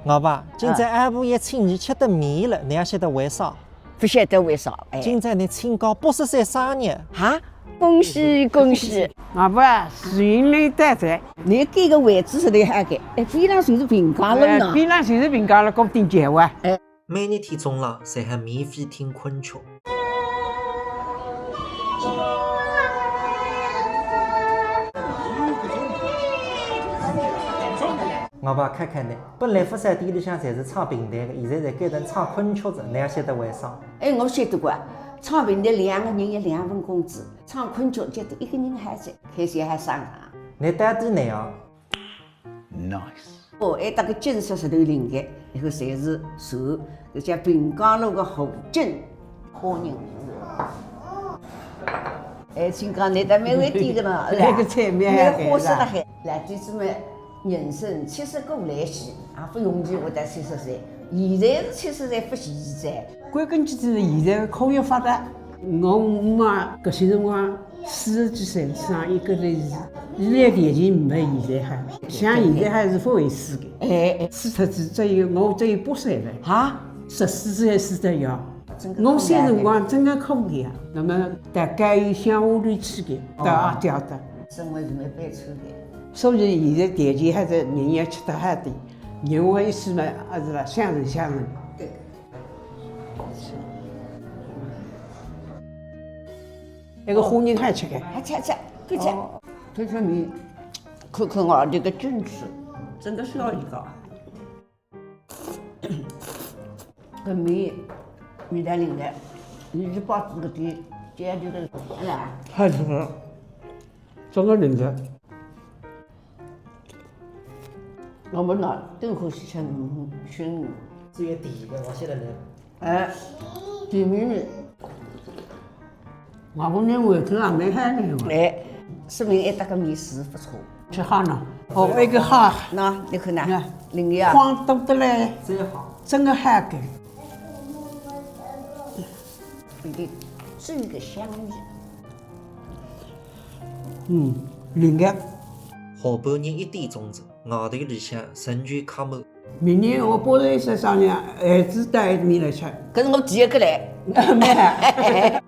老爸，今朝阿婆也请你吃得面了，你也晓得为啥？不晓得为啥？今朝你清高80岁生日，哈，恭喜恭喜！我不啊，顺利得在，你这个位置是厉害的，边上就是平家人啊。边上就是平家了，搞点节哇。每日天中浪，侪还免费听昆曲。我爸看看你，本来福山店里向侪是唱评弹的，现在侪改成唱昆曲子，你也晓得为啥？我晓得过，唱评弹2个人有2份工资，唱昆曲就1个人还在，开销还省上。你带点内行。哦，还搭个金色石头灵感，以后侪是受搿叫平江路个胡金花人。请讲你搭蛮会点个呢，那个菜面那还个花色了还，来弟子们人生70过来稀，也不容易活到70岁。现在是70岁不现在。归根结底，现在科学发达，我妈搿些辰光40几岁生一个头是，现在条件没现在还，像现在还是不会死的。死脱子我只有8岁了，哈14岁死得要。我小辰光真的可怜啊，那么大概有乡下头去的，到阿调的。生活是蛮悲惨的。所以现在条件还是人要吃得好点，人活一世嘛，还是啦，相人相人。对。那个花人还吃个，还吃，快吃。推出面，看看外头个菌丝，真的是要一个。搿面味道灵的，你去包子搿点酱油的，是吧？好吃了，真个灵的。我们那都欢喜吃熏鱼。至于甜的，我晓得你。甜面呢？外国人胃口也蛮好的，说明还搭个面食不错。吃好呢。哦，那个好，喏，你看呐看，灵呀，光多得嘞，最好。真个好个。有点这个香味。灵个。下半日1点钟子，外头里向人全客满。明年我80岁生日，孩子带面来吃。搿是我第一个来。没。